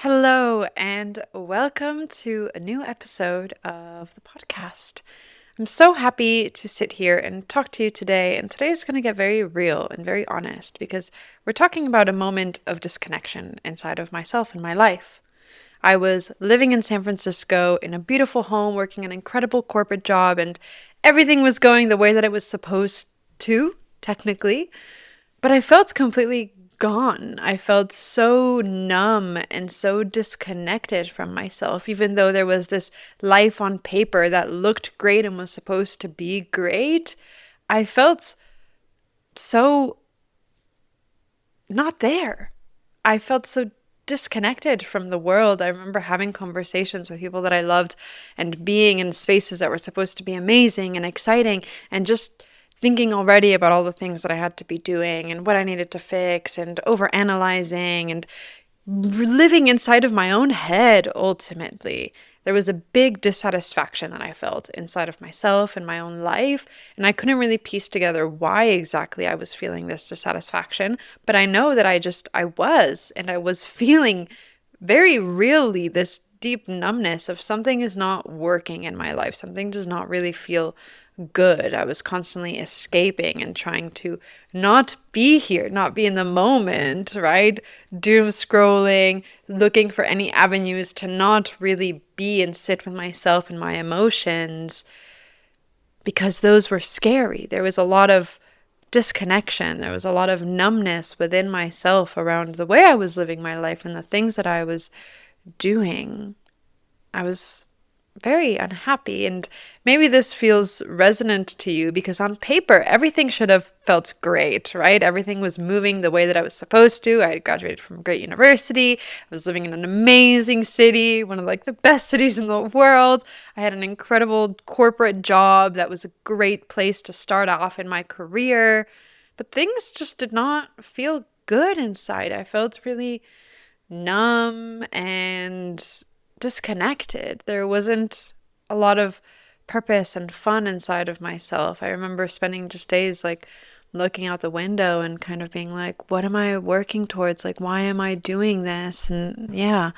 Hello, and welcome to a new episode of the podcast. I'm so happy to sit here and talk to you today. And today is going to get very real and very honest because we're talking about a moment of disconnection inside of myself and my life. I was living in San Francisco in a beautiful home, working an incredible corporate job, and everything was going the way that it was supposed to, technically. But I felt completely gone. I felt so numb and so disconnected from myself, even though there was this life on paper that looked great and was supposed to be great. I felt so not there. I felt so disconnected from the world. I remember having conversations with people that I loved and being in spaces that were supposed to be amazing and exciting and just thinking already about all the things that I had to be doing and what I needed to fix and overanalyzing and living inside of my own head ultimately. There was a big dissatisfaction that I felt inside of myself and my own life, and I couldn't really piece together why exactly I was feeling this dissatisfaction, but I know that I was feeling very really this deep numbness of something is not working in my life. Something does not really feel good. I was constantly escaping and trying to not be here, not be in the moment, right? Doom scrolling, looking for any avenues to not really be and sit with myself and my emotions because those were scary. There was a lot of disconnection. There was a lot of numbness within myself around the way I was living my life and the things that I was doing. I was very unhappy. And maybe this feels resonant to you because on paper, everything should have felt great, right? Everything was moving the way that I was supposed to. I had graduated from a great university. I was living in an amazing city, one of like the best cities in the world. I had an incredible corporate job that was a great place to start off in my career. But things just did not feel good inside. I felt really numb and disconnected. There wasn't a lot of purpose and fun inside of myself. I remember spending just days like looking out the window and kind of being like, what am I working towards? Like, why am I doing this? And yeah,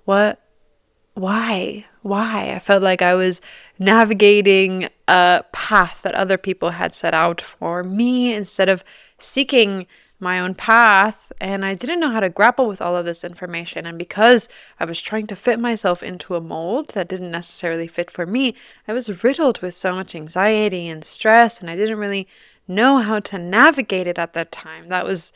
what why? I felt like I was navigating a path that other people had set out for me instead of seeking my own path. And I didn't know how to grapple with all of this information. And because I was trying to fit myself into a mold that didn't necessarily fit for me, I was riddled with so much anxiety and stress, and I didn't really know how to navigate it at that time. That was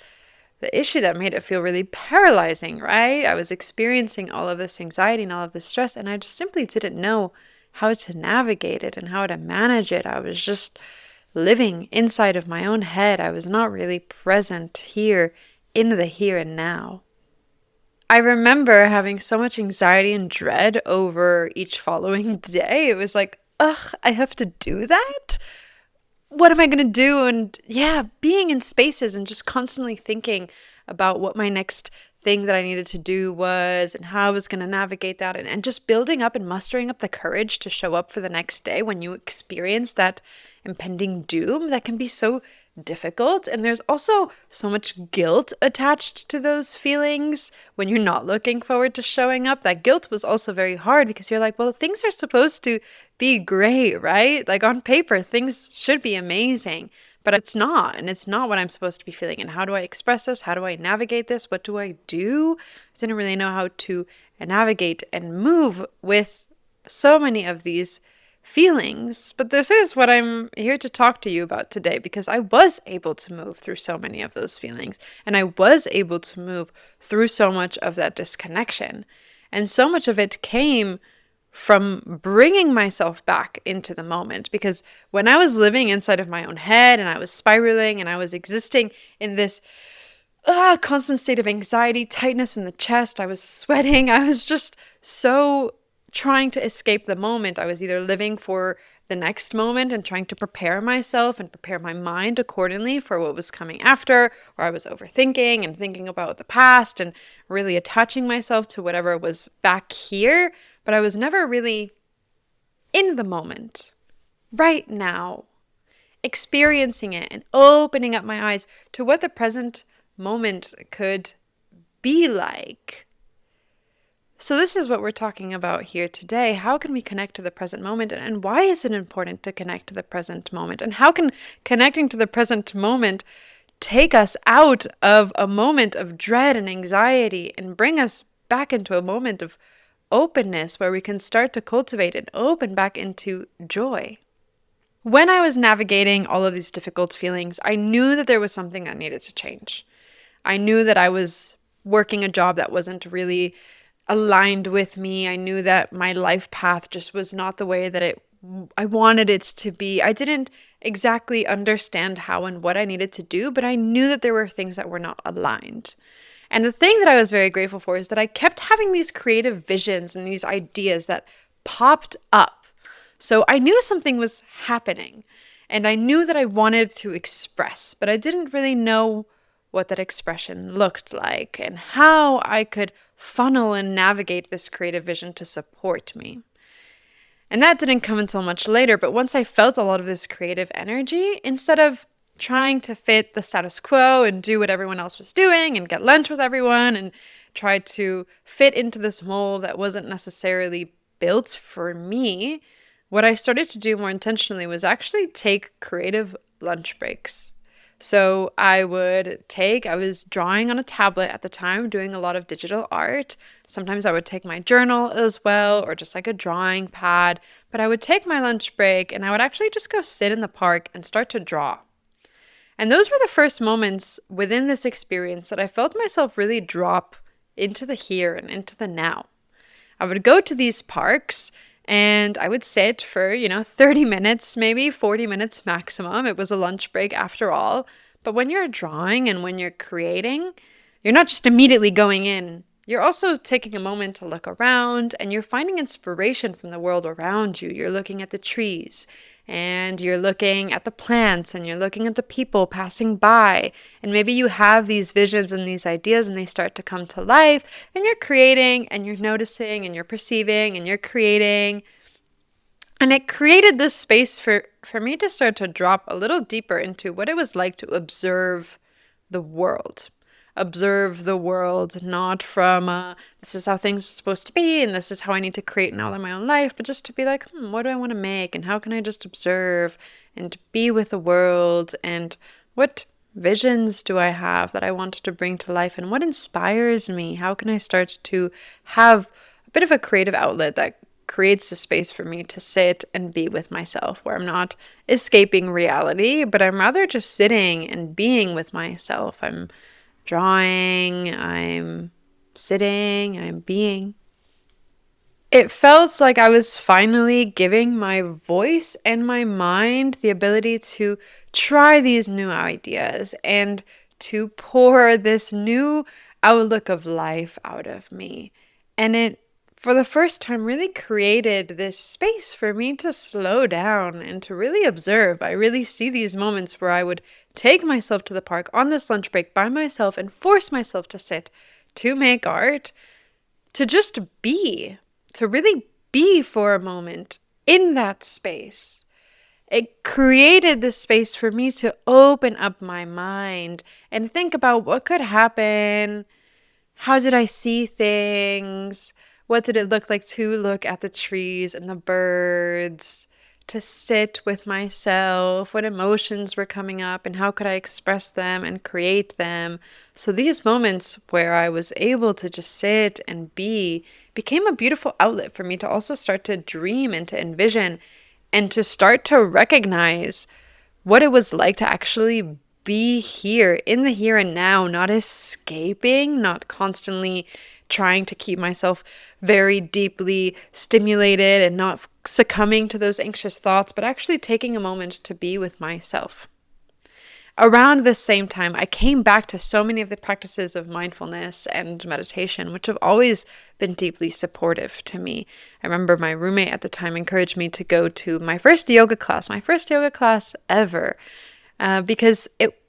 the issue that made it feel really paralyzing, right? I was experiencing all of this anxiety and all of this stress, and I just simply didn't know how to navigate it and how to manage it. I was just living inside of my own head. I was not really present here in the here and now. I remember having so much anxiety and dread over each following day. It was like, ugh, I have to do that? What am I going to do? And yeah, being in spaces and just constantly thinking about what my next thing that I needed to do was and how I was going to navigate that and just building up and mustering up the courage to show up for the next day when you experience that impending doom that can be so difficult. And there's also so much guilt attached to those feelings when you're not looking forward to showing up. That guilt was also very hard because you're like, well, things are supposed to be great, right? Like on paper, things should be amazing, but it's not. And it's not what I'm supposed to be feeling. And how do I express this? How do I navigate this? What do I do? I didn't really know how to navigate and move with so many of these feelings. But this is what I'm here to talk to you about today because I was able to move through so many of those feelings and I was able to move through so much of that disconnection. And so much of it came from bringing myself back into the moment because when I was living inside of my own head and I was spiraling and I was existing in this constant state of anxiety, tightness in the chest, I was sweating, I was just so trying to escape the moment. I was either living for the next moment and trying to prepare myself and prepare my mind accordingly for what was coming after, or I was overthinking and thinking about the past and really attaching myself to whatever was back here, but I was never really in the moment, right now, experiencing it and opening up my eyes to what the present moment could be like. So this is what we're talking about here today. How can we connect to the present moment, and why is it important to connect to the present moment? And how can connecting to the present moment take us out of a moment of dread and anxiety and bring us back into a moment of openness where we can start to cultivate and open back into joy? When I was navigating all of these difficult feelings, I knew that there was something that needed to change. I knew that I was working a job that wasn't really aligned with me. I knew that my life path just was not the way that I wanted it to be. I didn't exactly understand how and what I needed to do, but I knew that there were things that were not aligned. And the thing that I was very grateful for is that I kept having these creative visions and these ideas that popped up. So I knew something was happening, and I knew that I wanted to express, but I didn't really know what that expression looked like and how I could funnel and navigate this creative vision to support me. And that didn't come until much later, but once I felt a lot of this creative energy, instead of trying to fit the status quo and do what everyone else was doing and get lunch with everyone and try to fit into this mold that wasn't necessarily built for me, what I started to do more intentionally was actually take creative lunch breaks. So I was drawing on a tablet at the time, doing a lot of digital art. Sometimes I would take my journal as well, or just like a drawing pad. But I would take my lunch break and I would actually just go sit in the park and start to draw. And those were the first moments within this experience that I felt myself really drop into the here and into the now. I would go to these parks and I would sit for, 30 minutes, maybe 40 minutes maximum. It was a lunch break after all. But when you're drawing and when you're creating, you're not just immediately going in. You're also taking a moment to look around and you're finding inspiration from the world around you. You're looking at the trees and you're looking at the plants and you're looking at the people passing by. And maybe you have these visions and these ideas and they start to come to life and you're creating and you're noticing and you're perceiving and you're creating. And it created this space for me to start to drop a little deeper into what it was like to observe the world. Observe the world, not from this is how things are supposed to be and this is how I need to create now in my own life, but just to be like, what do I want to make and how can I just observe and be with the world and what visions do I have that I want to bring to life and what inspires me? How can I start to have a bit of a creative outlet that creates the space for me to sit and be with myself where I'm not escaping reality, but I'm rather just sitting and being with myself. I'm drawing, I'm sitting, I'm being. It felt like I was finally giving my voice and my mind the ability to try these new ideas and to pour this new outlook of life out of me. And it, for the first time, really created this space for me to slow down and to really observe. I really see these moments where I would take myself to the park on this lunch break by myself and force myself to sit, to make art, to just be, to really be for a moment in that space. It created this space for me to open up my mind and think about what could happen. How did I see things? What did it look like to look at the trees and the birds, to sit with myself? What emotions were coming up and how could I express them and create them? So these moments where I was able to just sit and be became a beautiful outlet for me to also start to dream and to envision and to start to recognize what it was like to actually be here in the here and now, not escaping, not constantly trying to keep myself very deeply stimulated and not succumbing to those anxious thoughts, but actually taking a moment to be with myself. Around this same time, I came back to so many of the practices of mindfulness and meditation, which have always been deeply supportive to me. I remember my roommate at the time encouraged me to go to my first yoga class ever, because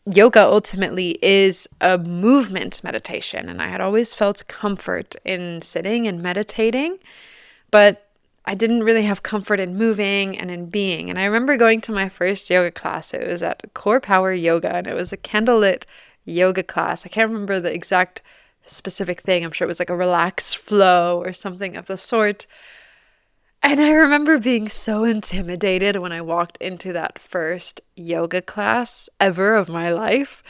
yoga ultimately is a movement meditation, and I had always felt comfort in sitting and meditating, but I didn't really have comfort in moving and in being. And I remember going to my first yoga class. It was at Core Power Yoga, and it was a candlelit yoga class. I can't remember the exact specific thing. I'm sure it was like a relaxed flow or something of the sort. And I remember being so intimidated when I walked into that first yoga class ever of my life.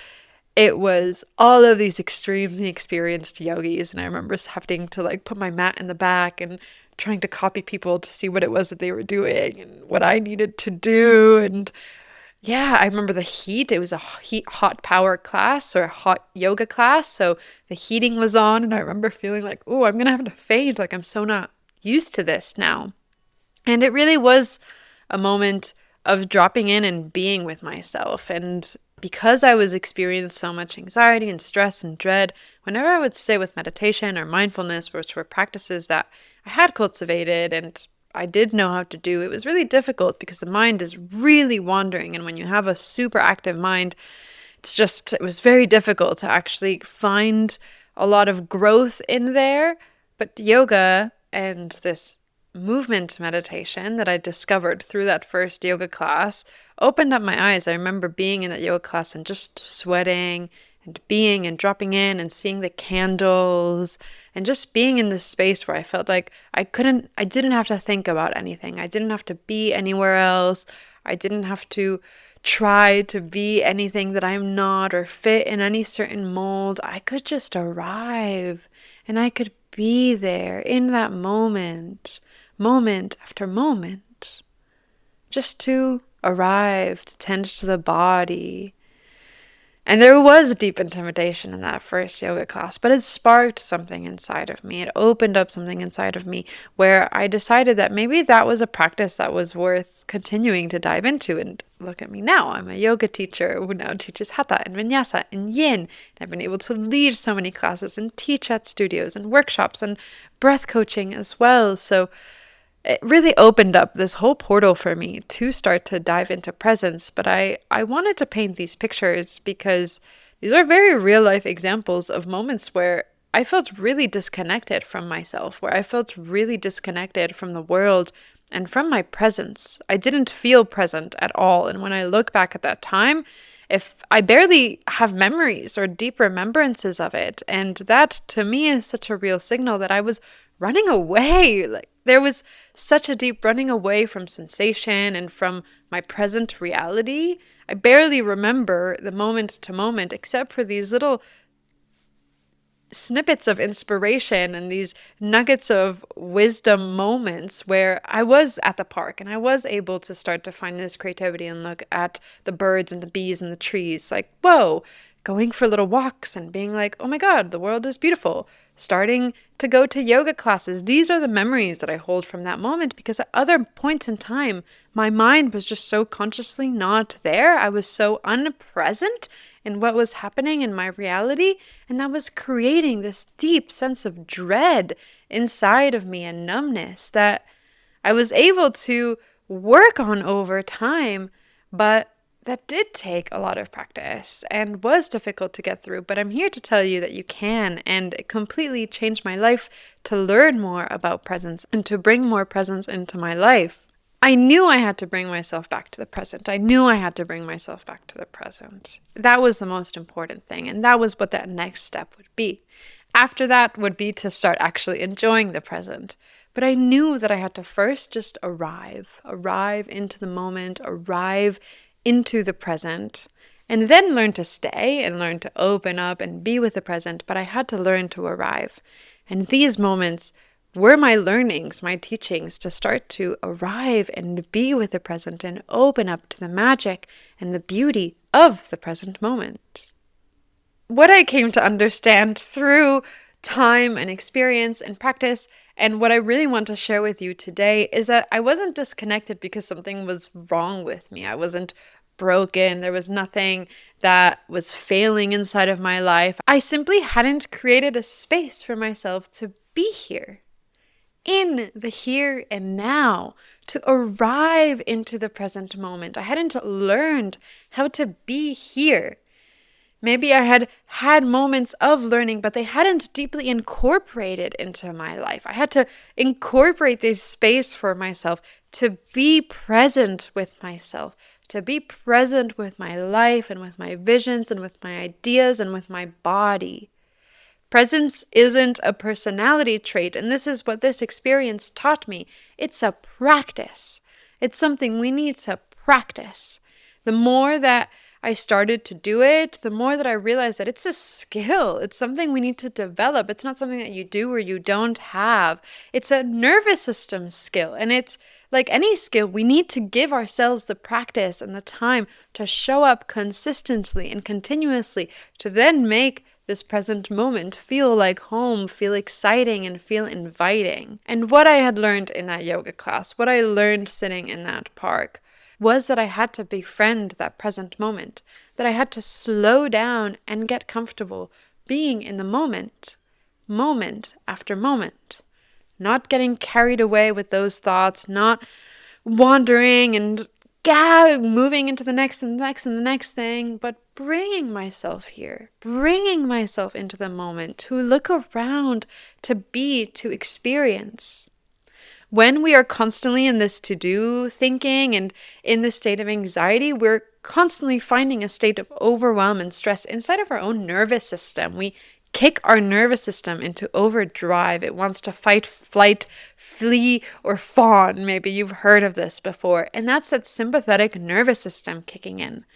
It was all of these extremely experienced yogis, and I remember having to like put my mat in the back and trying to copy people to see what it was that they were doing and what I needed to do. And yeah, I remember the heat. It was a hot power class or a hot yoga class. So the heating was on, and I remember feeling like, oh, I'm going to have to faint. Like, I'm so not used to this now. And it really was a moment of dropping in and being with myself. And because I was experiencing so much anxiety and stress and dread, whenever I would sit with meditation or mindfulness, which were practices that I had cultivated and I did know how to do, it was really difficult because the mind is really wandering. And when you have a super active mind, it was very difficult to actually find a lot of growth in there. But yoga and this movement meditation that I discovered through that first yoga class opened up my eyes. I remember being in that yoga class and just sweating and being and dropping in and seeing the candles and just being in this space where I felt like I didn't have to think about anything. I didn't have to be anywhere else. I didn't have to try to be anything that I'm not or fit in any certain mold. I could just arrive and I could be there in that moment, moment after moment, just to arrive, to tend to the body. And there was deep intimidation in that first yoga class, but it sparked something inside of me. It opened up something inside of me where I decided that maybe that was a practice that was worth continuing to dive into. And look at me now. I'm a yoga teacher who now teaches Hatha and Vinyasa and Yin. And I've been able to lead so many classes and teach at studios and workshops and breath coaching as well. So it really opened up this whole portal for me to start to dive into presence. But I wanted to paint these pictures because these are very real life examples of moments where I felt really disconnected from myself, where I felt really disconnected from the world and from my presence. I didn't feel present at all. And when I look back at that time, if I barely have memories or deep remembrances of it. And that to me is such a real signal that I was running away. Like there was such a deep running away from sensation and from my present reality. I barely remember the moment to moment, except for these little snippets of inspiration and these nuggets of wisdom moments where I was at the park and I was able to start to find this creativity and look at the birds and the bees and the trees. Like, whoa, going for little walks and being like, oh my God, the world is beautiful. Starting to go to yoga classes. These are the memories that I hold from that moment because at other points in time, my mind was just so consciously not there. I was so unpresent in what was happening in my reality. And that was creating this deep sense of dread inside of me and numbness that I was able to work on over time, but that did take a lot of practice and was difficult to get through. But I'm here to tell you that you can, and it completely changed my life to learn more about presence and to bring more presence into my life. I knew I had to bring myself back to the present. I knew I had to bring myself back to the present. That was the most important thing. And that was what that next step would be. After that would be to start actually enjoying the present. But I knew that I had to first just arrive into the moment, arrive into the present, and then learn to stay and learn to open up and be with the present. But I had to learn to arrive. And these moments were my learnings, my teachings to start to arrive and be with the present and open up to the magic and the beauty of the present moment. What I came to understand through time and experience and practice, and what I really want to share with you today, is that I wasn't disconnected because something was wrong with me. I wasn't broken. There was nothing that was failing inside of my life. I simply hadn't created a space for myself to be here, in the here and now, to arrive into the present moment. I hadn't learned how to be here. Maybe I had had moments of learning, but they hadn't deeply incorporated into my life. I had to incorporate this space for myself to be present with myself, to be present with my life and with my visions and with my ideas and with my body. Presence isn't a personality trait, and this is what this experience taught me. It's a practice. It's something we need to practice. The more that I started to do it, the more that I realized that it's a skill. It's something we need to develop. It's not something that you do or you don't have. It's a nervous system skill. And it's like any skill, we need to give ourselves the practice and the time to show up consistently and continuously to then make this present moment feel like home, feel exciting, and feel inviting. And what I had learned in that yoga class, what I learned sitting in that park, was that I had to befriend that present moment, that I had to slow down and get comfortable being in the moment, moment after moment, not getting carried away with those thoughts, not wandering and moving into the next and the next and the next thing, but bringing myself here, bringing myself into the moment, to look around, to be, to experience. When we are constantly in this to-do thinking and in this state of anxiety, we're constantly finding a state of overwhelm and stress inside of our own nervous system. We kick our nervous system into overdrive. It wants to fight, flight, flee, or fawn. Maybe you've heard of this before. And that's that sympathetic nervous system kicking in.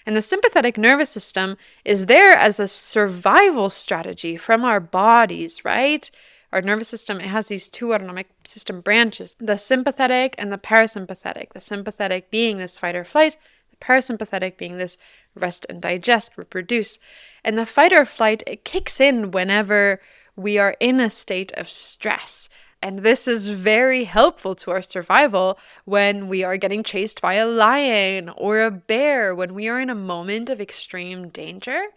And the sympathetic nervous system is there as a survival strategy from our bodies, right? Our nervous system, it has these two autonomic system branches, the sympathetic and the parasympathetic. The sympathetic being this fight or flight, the parasympathetic being this rest and digest, reproduce. And the fight or flight, it kicks in whenever we are in a state of stress. And this is very helpful to our survival when we are getting chased by a lion or a bear, when we are in a moment of extreme danger.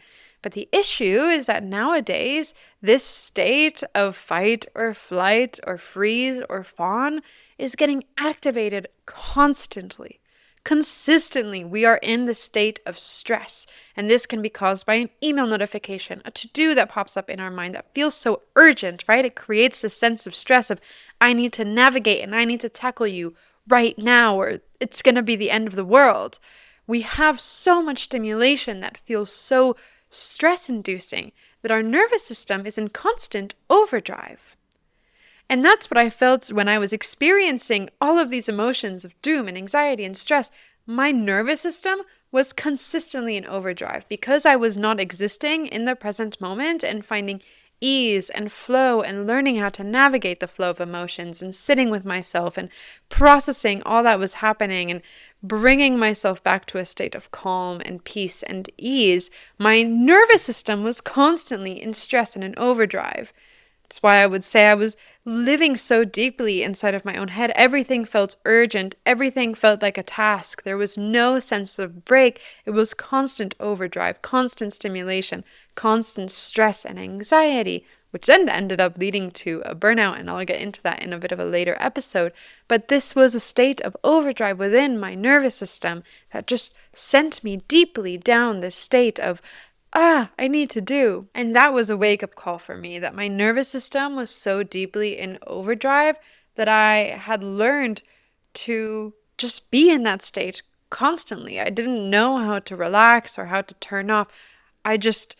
But the issue is that nowadays, this state of fight or flight or freeze or fawn is getting activated constantly. Consistently, we are in the state of stress. And this can be caused by an email notification, a to-do that pops up in our mind that feels so urgent, right? It creates this sense of stress of, I need to navigate and I need to tackle you right now, or it's going to be the end of the world. We have so much stimulation that feels so stress-inducing that our nervous system is in constant overdrive. And that's what I felt when I was experiencing all of these emotions of doom and anxiety and stress. My nervous system was consistently in overdrive because I was not existing in the present moment and finding ease and flow and learning how to navigate the flow of emotions and sitting with myself and processing all that was happening and bringing myself back to a state of calm and peace and ease. My nervous system was constantly in stress and in overdrive. That's why I would say I was living so deeply inside of my own head. Everything felt urgent. Everything felt like a task. There was no sense of break. It was constant overdrive, constant stimulation, constant stress and anxiety, which then ended up leading to a burnout. And I'll get into that in a bit of a later episode. But this was a state of overdrive within my nervous system that just sent me deeply down this state of I need to do. And that was a wake-up call for me, that my nervous system was so deeply in overdrive that I had learned to just be in that state constantly. I didn't know how to relax or how to turn off. I just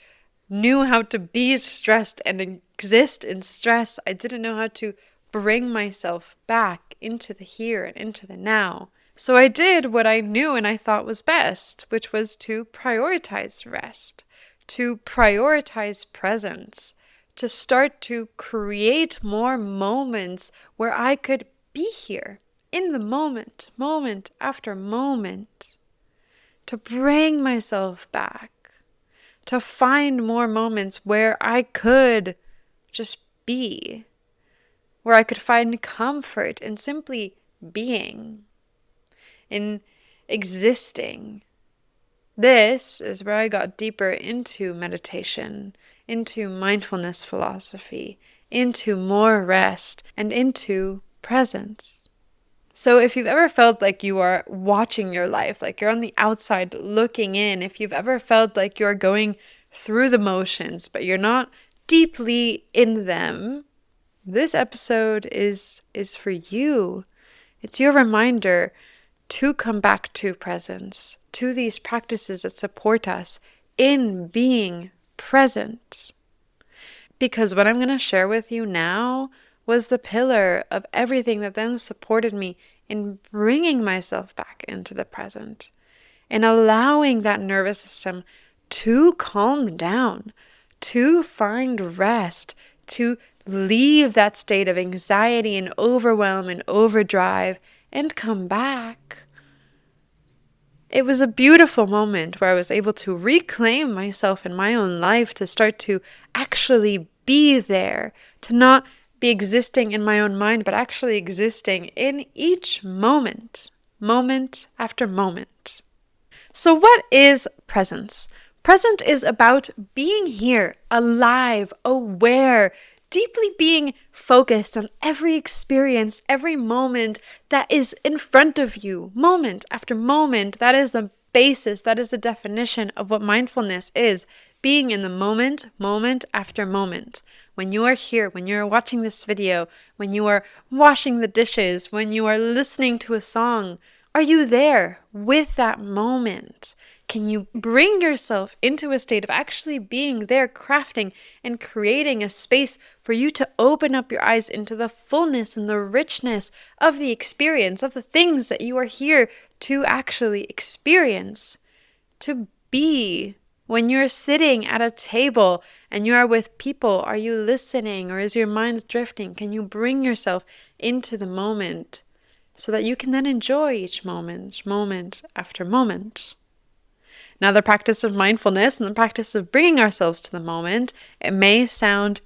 knew how to be stressed and exist in stress. I didn't know how to bring myself back into the here and into the now. So I did what I knew and I thought was best, which was to prioritize rest, to prioritize presence, to start to create more moments where I could be here in the moment, moment after moment, to bring myself back, to find more moments where I could just be, where I could find comfort in simply being, in existing. This is where I got deeper into meditation, into mindfulness philosophy, into more rest, and into presence. So if you've ever felt like you are watching your life, like you're on the outside looking in, if you've ever felt like you're going through the motions, but you're not deeply in them, this episode is for you. It's your reminder to come back to presence, to these practices that support us in being present. Because what I'm going to share with you now was the pillar of everything that then supported me in bringing myself back into the present and allowing that nervous system to calm down, to find rest, to leave that state of anxiety and overwhelm and overdrive and come back. It was a beautiful moment where I was able to reclaim myself in my own life, to start to actually be there, to not be existing in my own mind, but actually existing in each moment, moment after moment. So, what is presence? Present is about being here, alive, aware, deeply being focused on every experience, every moment that is in front of you, moment after moment. That is the basis, that is the definition of what mindfulness is. Being in the moment, moment after moment. When you are here, when you are watching this video, when you are washing the dishes, when you are listening to a song, are you there with that moment? Can you bring yourself into a state of actually being there, crafting and creating a space for you to open up your eyes into the fullness and the richness of the experience, of the things that you are here to actually experience, to be? When you're sitting at a table and you are with people, are you listening or is your mind drifting? Can you bring yourself into the moment so that you can then enjoy each moment, moment after moment? Now, the practice of mindfulness and the practice of bringing ourselves to the moment, it may sound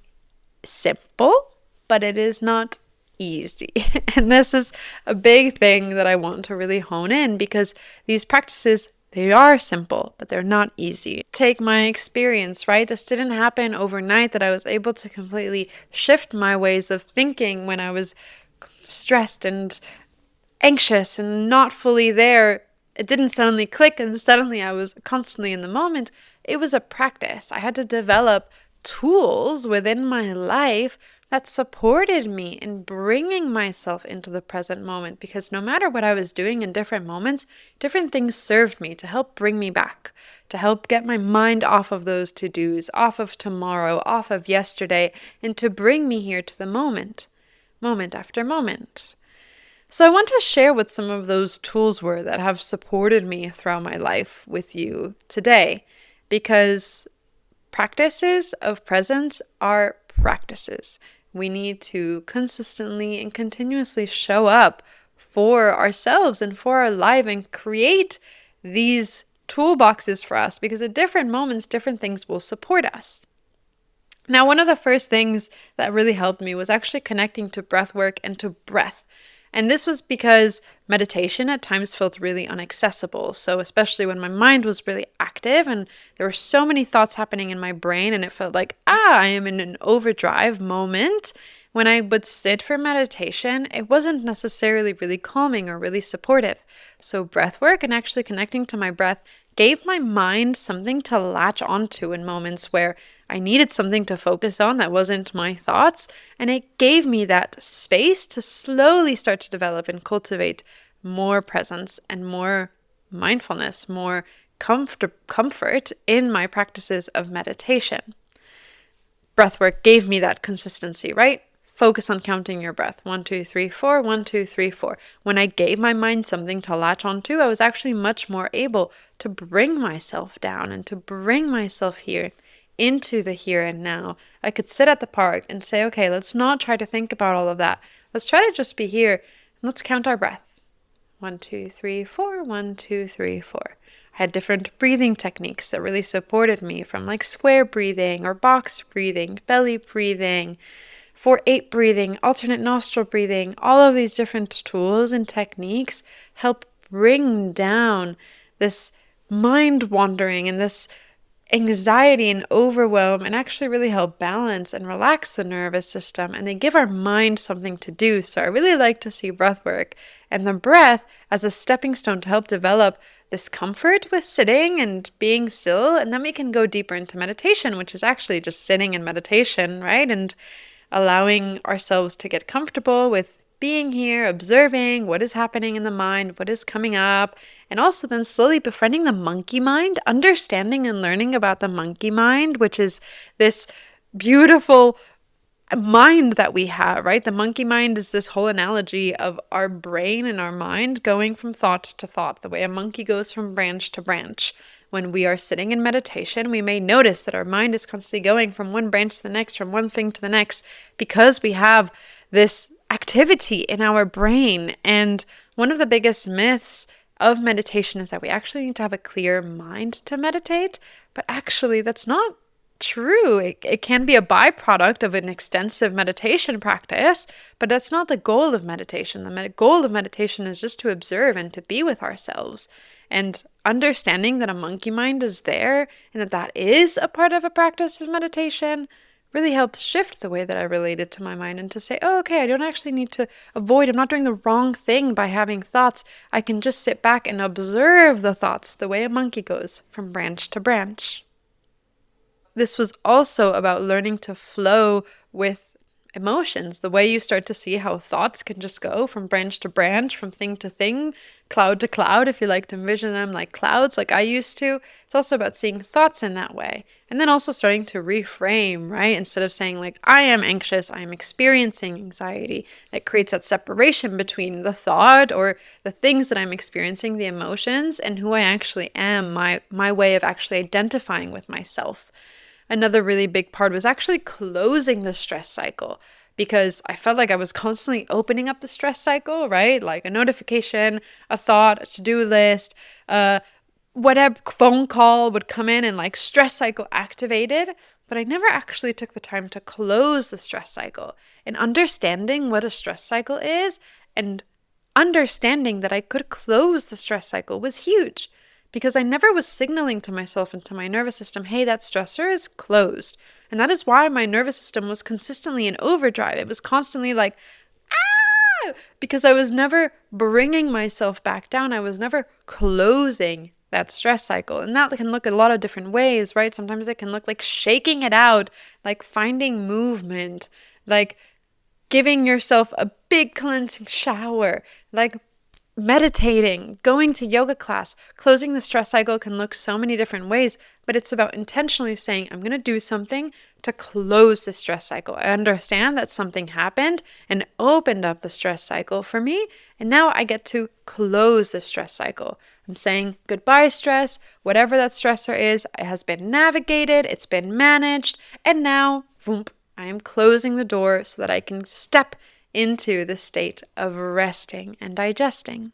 simple, but it is not easy. And this is a big thing that I want to really hone in, because these practices, they are simple, but they're not easy. Take my experience, right? This didn't happen overnight, that I was able to completely shift my ways of thinking when I was stressed and anxious and not fully there. It didn't suddenly click and suddenly I was constantly in the moment. It was a practice. I had to develop tools within my life that supported me in bringing myself into the present moment, because no matter what I was doing in different moments, different things served me to help bring me back, to help get my mind off of those to-dos, off of tomorrow, off of yesterday, and to bring me here to the moment, moment after moment. So I want to share what some of those tools were that have supported me throughout my life with you today, because practices of presence are practices. We need to consistently and continuously show up for ourselves and for our life and create these toolboxes for us, because at different moments, different things will support us. Now, one of the first things that really helped me was actually connecting to breath work and to breath. And this was because meditation at times felt really inaccessible. So especially when my mind was really active and there were so many thoughts happening in my brain and it felt like, I am in an overdrive moment. When I would sit for meditation, it wasn't necessarily really calming or really supportive. So breath work and actually connecting to my breath gave my mind something to latch onto in moments where I needed something to focus on that wasn't my thoughts, and it gave me that space to slowly start to develop and cultivate more presence and more mindfulness, more comfort in my practices of meditation. Breathwork gave me that consistency, right? Focus on counting your breath. 1, 2, 3, 4, 1, 2, 3, 4. When I gave my mind something to latch onto, I was actually much more able to bring myself down and to bring myself here into the here and now. I could sit at the park and say, okay, let's not try to think about all of that. Let's try to just be here and let's count our breath. 1, 2, 3, 4, 1, 2, 3, 4. I had different breathing techniques that really supported me, from like square breathing or box breathing, belly breathing, 4-8 breathing, alternate nostril breathing. All of these different tools and techniques help bring down this mind wandering and this anxiety and overwhelm, and actually really help balance and relax the nervous system, and they give our mind something to do. So I really like to see breath work and the breath as a stepping stone to help develop this comfort with sitting and being still, and then we can go deeper into meditation, which is actually just sitting in meditation, right? And allowing ourselves to get comfortable with being here, observing what is happening in the mind, what is coming up, and also then slowly befriending the monkey mind, understanding and learning about the monkey mind, which is this beautiful mind that we have, right? The monkey mind is this whole analogy of our brain and our mind going from thought to thought, the way a monkey goes from branch to branch. When we are sitting in meditation, we may notice that our mind is constantly going from one branch to the next, from one thing to the next, because we have this activity in our brain. And one of the biggest myths of meditation is that we actually need to have a clear mind to meditate, but actually, that's not true. It can be a byproduct of an extensive meditation practice, but that's not the goal of meditation. The goal of meditation is just to observe and to be with ourselves. And understanding that a monkey mind is there and that that is a part of a practice of meditation really helped shift the way that I related to my mind and to say, oh, okay, I don't actually need to avoid, I'm not doing the wrong thing by having thoughts. I can just sit back and observe the thoughts the way a monkey goes from branch to branch. This was also about learning to flow with emotions, the way you start to see how thoughts can just go from branch to branch, from thing to thing, cloud to cloud, if you like to envision them like clouds, like I used to. It's also about seeing thoughts in that way. And then also starting to reframe, right? Instead of saying, like, I am anxious, I am experiencing anxiety. It creates that separation between the thought or the things that I'm experiencing, the emotions, and who I actually am, my way of actually identifying with myself. Another really big part was actually closing the stress cycle, because I felt like I was constantly opening up the stress cycle, right? Like a notification, a thought, a to-do list, whatever phone call would come in and like stress cycle activated, but I never actually took the time to close the stress cycle. And understanding what a stress cycle is and understanding that I could close the stress cycle was huge, because I never was signaling to myself and to my nervous system, hey, that stressor is closed. And that is why my nervous system was consistently in overdrive. It was constantly like, because I was never bringing myself back down. I was never closing that stress cycle. And that can look a lot of different ways, right? Sometimes it can look like shaking it out, like finding movement, like giving yourself a big cleansing shower, like meditating, going to yoga class. Closing the stress cycle can look so many different ways, but it's about intentionally saying, I'm going to do something to close the stress cycle. I understand that something happened and opened up the stress cycle for me, and now I get to close the stress cycle. I'm saying goodbye, stress. Whatever that stressor is, it has been navigated, it's been managed, and now, voom, I am closing the door so that I can step into the state of resting and digesting.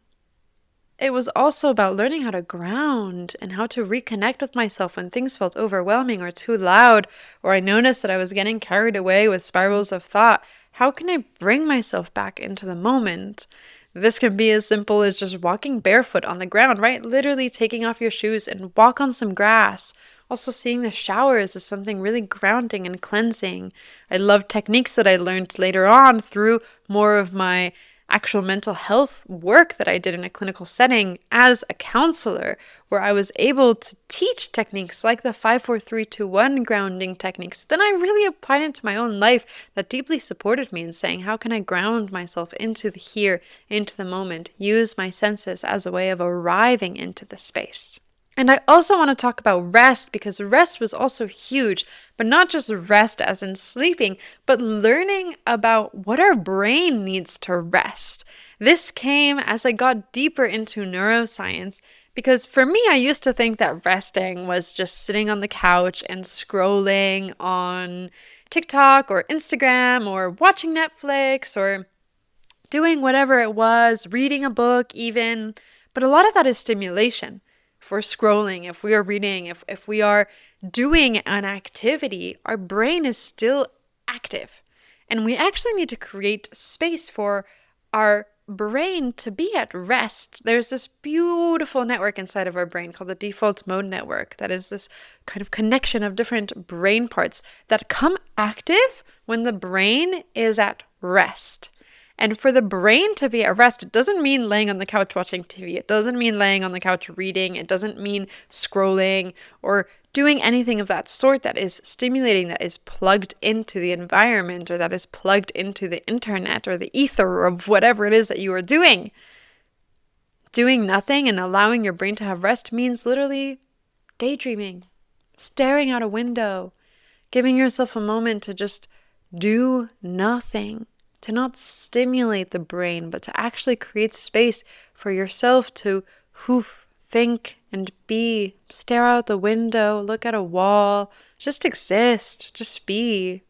It was also about learning how to ground and how to reconnect with myself when things felt overwhelming or too loud, or I noticed that I was getting carried away with spirals of thought. How can I bring myself back into the moment? This can be as simple as just walking barefoot on the ground, right? Literally taking off your shoes and walk on some grass. Also, seeing the showers is something really grounding and cleansing. I love techniques that I learned later on through more of my actual mental health work that I did in a clinical setting as a counselor, where I was able to teach techniques like the 5-4-3-2-1 grounding techniques. Then I really applied into my own life that deeply supported me in saying, how can I ground myself into the here, into the moment, use my senses as a way of arriving into the space. And I also want to talk about rest, because rest was also huge, but not just rest as in sleeping, but learning about what our brain needs to rest. This came as I got deeper into neuroscience, because for me, I used to think that resting was just sitting on the couch and scrolling on TikTok or Instagram or watching Netflix or doing whatever it was, reading a book even. But a lot of that is stimulation. If we're scrolling, if we are reading, if we are doing an activity, our brain is still active. And we actually need to create space for our brain to be at rest. There's this beautiful network inside of our brain called the default mode network. That is this kind of connection of different brain parts that come active when the brain is at rest. And for the brain to be at rest, it doesn't mean laying on the couch watching TV. It doesn't mean laying on the couch reading. It doesn't mean scrolling or doing anything of that sort that is stimulating, that is plugged into the environment, or that is plugged into the internet or the ether of whatever it is that you are doing. Doing nothing and allowing your brain to have rest means literally daydreaming, staring out a window, Giving yourself a moment to just do nothing, to not stimulate the brain, but to actually create space for yourself to think and be, stare out the window, look at a wall, just exist, just be,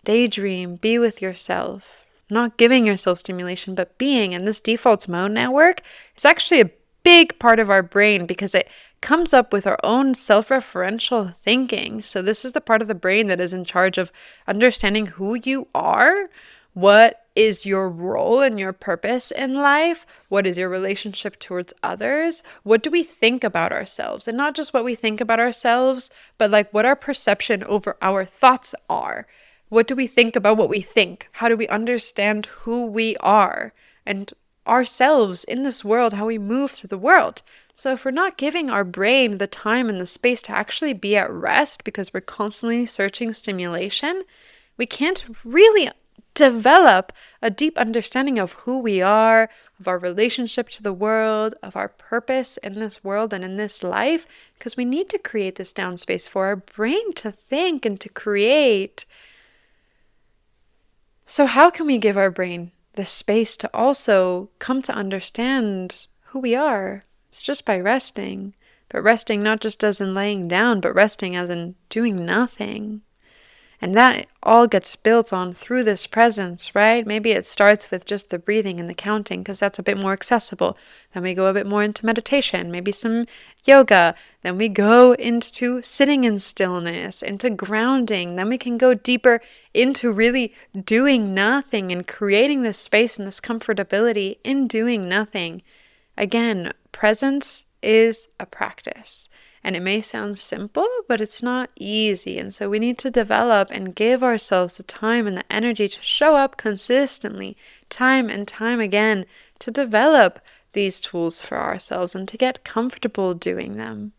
daydream, be with yourself, not giving yourself stimulation, but being. And this default mode network is actually a big part of our brain because it comes up with our own self-referential thinking. So this is the part of the brain that is in charge of understanding who you are, what is your role and your purpose in life, what is your relationship towards others, what do we think about ourselves, and not just what we think about ourselves, but like what our perception over our thoughts are. What do we think about what we think? How do we understand who we are and ourselves in this world, how we move through the world? So if we're not giving our brain the time and the space to actually be at rest because we're constantly searching stimulation, we can't really develop a deep understanding of who we are, of our relationship to the world, of our purpose in this world and in this life, because we need to create this down space for our brain to think and to create. So how can we give our brain the space to also come to understand who we are? It's just by resting. But resting not just as in laying down, but resting as in doing nothing. And that all gets built on through this presence, right? Maybe it starts with just the breathing and the counting because that's a bit more accessible. Then we go a bit more into meditation, maybe some yoga. Then we go into sitting in stillness, into grounding. Then we can go deeper into really doing nothing and creating this space and this comfortability in doing nothing. Again, presence is a practice. And it may sound simple, but it's not easy. And so we need to develop and give ourselves the time and the energy to show up consistently, time and time again, to develop these tools for ourselves and to get comfortable doing them.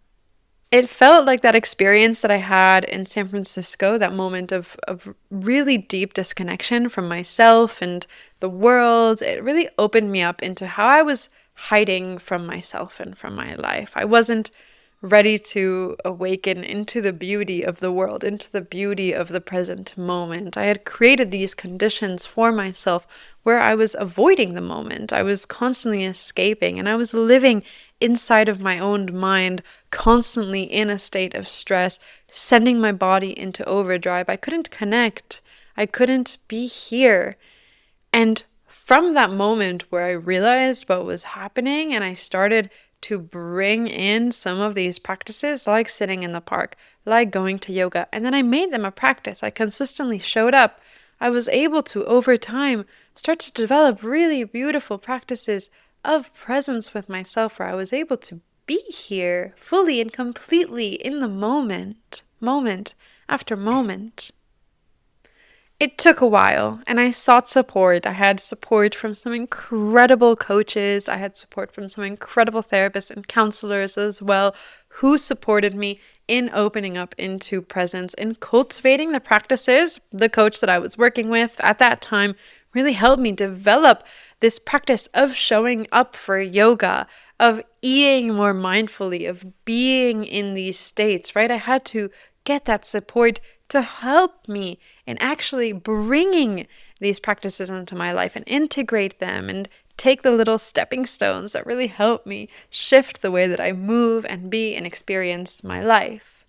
It felt like that experience that I had in San Francisco, that moment of really deep disconnection from myself and the world. It really opened me up into how I was hiding from myself and from my life. I wasn't ready to awaken into the beauty of the world, into the beauty of the present moment. I had created these conditions for myself where I was avoiding the moment. I was constantly escaping, and I was living inside of my own mind, constantly in a state of stress, sending my body into overdrive. I couldn't connect. I couldn't be here. And from that moment where I realized what was happening and I started to bring in some of these practices, like sitting in the park, like going to yoga, and then I made them a practice. I consistently showed up. I was able to, over time, start to develop really beautiful practices of presence with myself where I was able to be here fully and completely in the moment, moment after moment. It took a while, and I sought support. I had support from some incredible coaches. I had support from some incredible therapists and counselors as well, who supported me in opening up into presence and cultivating the practices. The coach that I was working with at that time really helped me develop this practice of showing up for yoga, of eating more mindfully, of being in these states, right? I had to get that support to help me in actually bringing these practices into my life and integrate them and take the little stepping stones that really help me shift the way that I move and be and experience my life.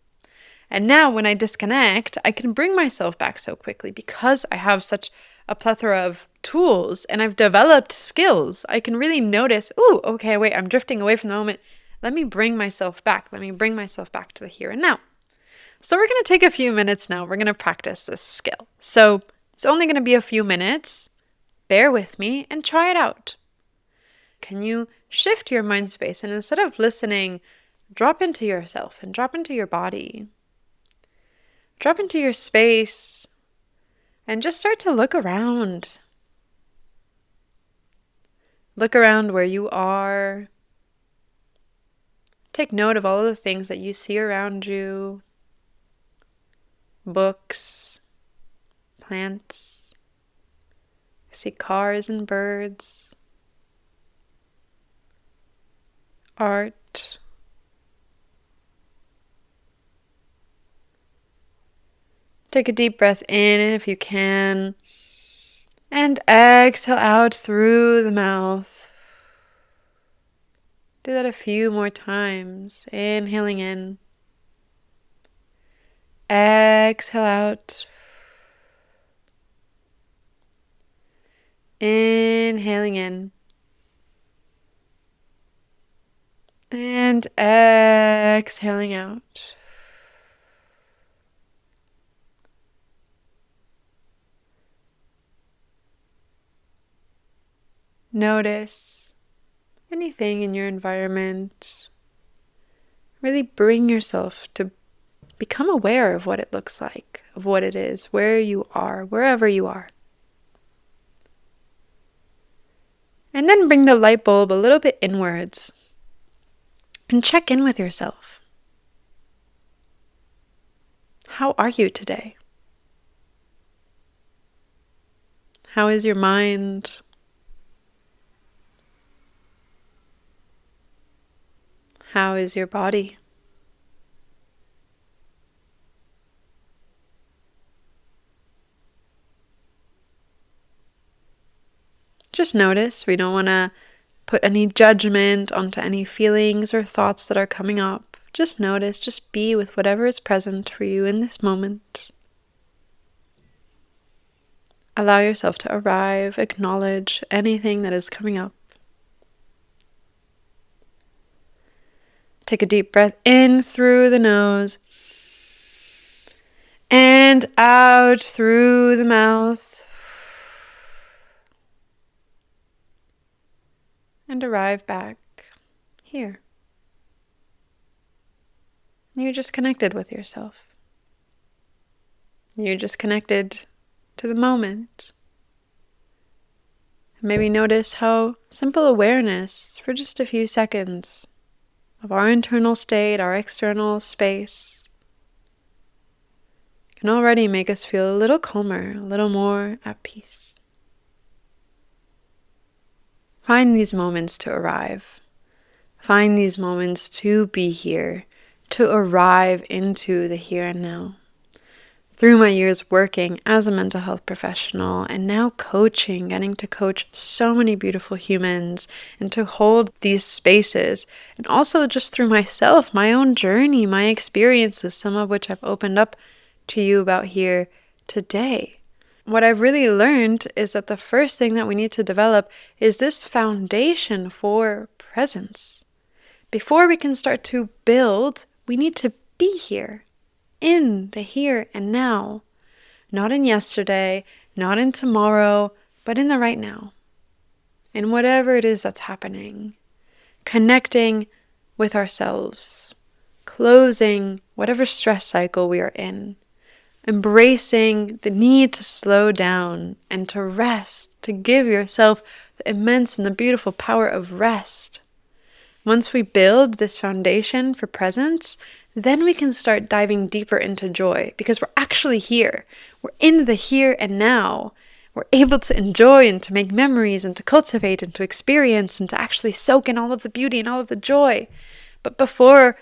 And now when I disconnect, I can bring myself back so quickly because I have such a plethora of tools and I've developed skills. I can really notice, ooh, okay, wait, I'm drifting away from the moment. Let me bring myself back. Let me bring myself back to the here and now. So we're going to take a few minutes now. We're going to practice this skill. So it's only going to be a few minutes. Bear with me and try it out. Can you shift your mind space and instead of listening, drop into yourself and drop into your body? Drop into your space and just start to look around. Look around where you are. Take note of all of the things that you see around you. Books, plants. I see cars and birds. Art. Take a deep breath in if you can, and exhale out through the mouth. Do that a few more times. Inhaling in, exhale out. Inhaling in, and exhaling out. Notice anything in your environment. Really bring yourself to become aware of what it looks like, of what it is, where you are, wherever you are. And then bring the light bulb a little bit inwards and check in with yourself. How are you today? How is your mind? How is your body? Just notice. We don't want to put any judgment onto any feelings or thoughts that are coming up. Just notice, just be with whatever is present for you in this moment. Allow yourself to arrive, acknowledge anything that is coming up. Take a deep breath in through the nose and out through the mouth. And arrive back here. You're just connected with yourself. You're just connected to the moment. Maybe notice how simple awareness for just a few seconds of our internal state, our external space, can already make us feel a little calmer, a little more at peace. Find these moments to arrive. Find these moments to be here, to arrive into the here and now. Through my years working as a mental health professional and now coaching, getting to coach so many beautiful humans and to hold these spaces, and also just through myself, my own journey, my experiences, some of which I've opened up to you about here today. What I've really learned is that the first thing that we need to develop is this foundation for presence. Before we can start to build, we need to be here. In the here and now, not in yesterday, not in tomorrow, but in the right now. In whatever it is that's happening, connecting with ourselves, closing whatever stress cycle we are in, embracing the need to slow down and to rest, to give yourself the immense and the beautiful power of rest. Once we build this foundation for presence, then we can start diving deeper into joy because we're actually here. We're in the here and now. We're able to enjoy and to make memories and to cultivate and to experience and to actually soak in all of the beauty and all of the joy. But before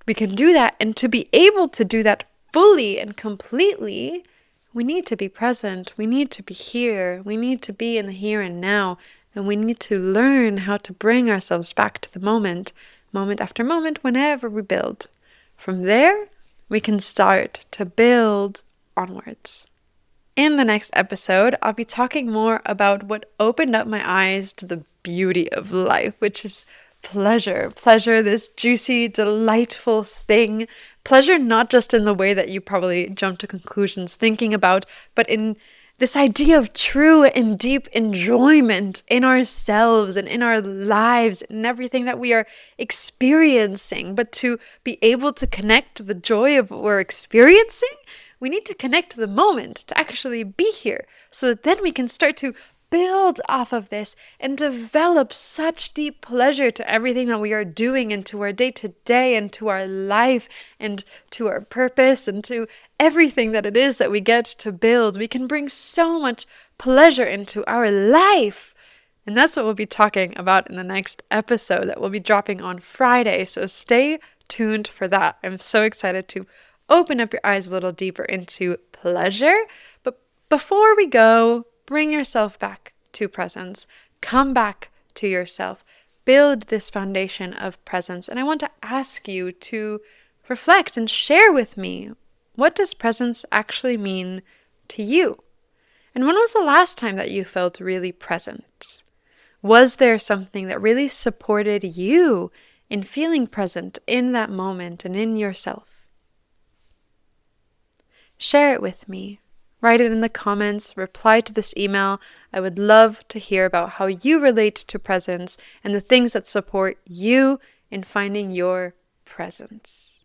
we can do that and to be able to do that fully and completely, we need to be present. We need to be here. We need to be in the here and now. And we need to learn how to bring ourselves back to the moment, moment after moment, whenever we build. From there, we can start to build onwards. In the next episode, I'll be talking more about what opened up my eyes to the beauty of life, which is pleasure. Pleasure, this juicy, delightful thing. Pleasure not just in the way that you probably jump to conclusions thinking about, but in this idea of true and deep enjoyment in ourselves and in our lives and everything that we are experiencing. But to be able to connect to the joy of what we're experiencing, we need to connect to the moment, to actually be here, so that then we can start to build off of this and develop such deep pleasure to everything that we are doing and to our day-to-day and to our life and to our purpose and to everything that it is that we get to build. We can bring so much pleasure into our life. And that's what we'll be talking about in the next episode that will be dropping on Friday. So stay tuned for that. I'm so excited to open up your eyes a little deeper into pleasure. But before we go, bring yourself back to presence. Come back to yourself. Build this foundation of presence. And I want to ask you to reflect and share with me, what does presence actually mean to you? And when was the last time that you felt really present? Was there something that really supported you in feeling present in that moment and in yourself? Share it with me. Write it in the comments, reply to this email. I would love to hear about how you relate to presence and the things that support you in finding your presence.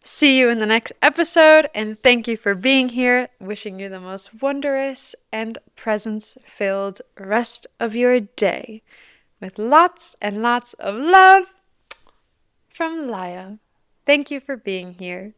See you in the next episode, and thank you for being here. Wishing you the most wondrous and presence-filled rest of your day, with lots and lots of love from Laya. Thank you for being here.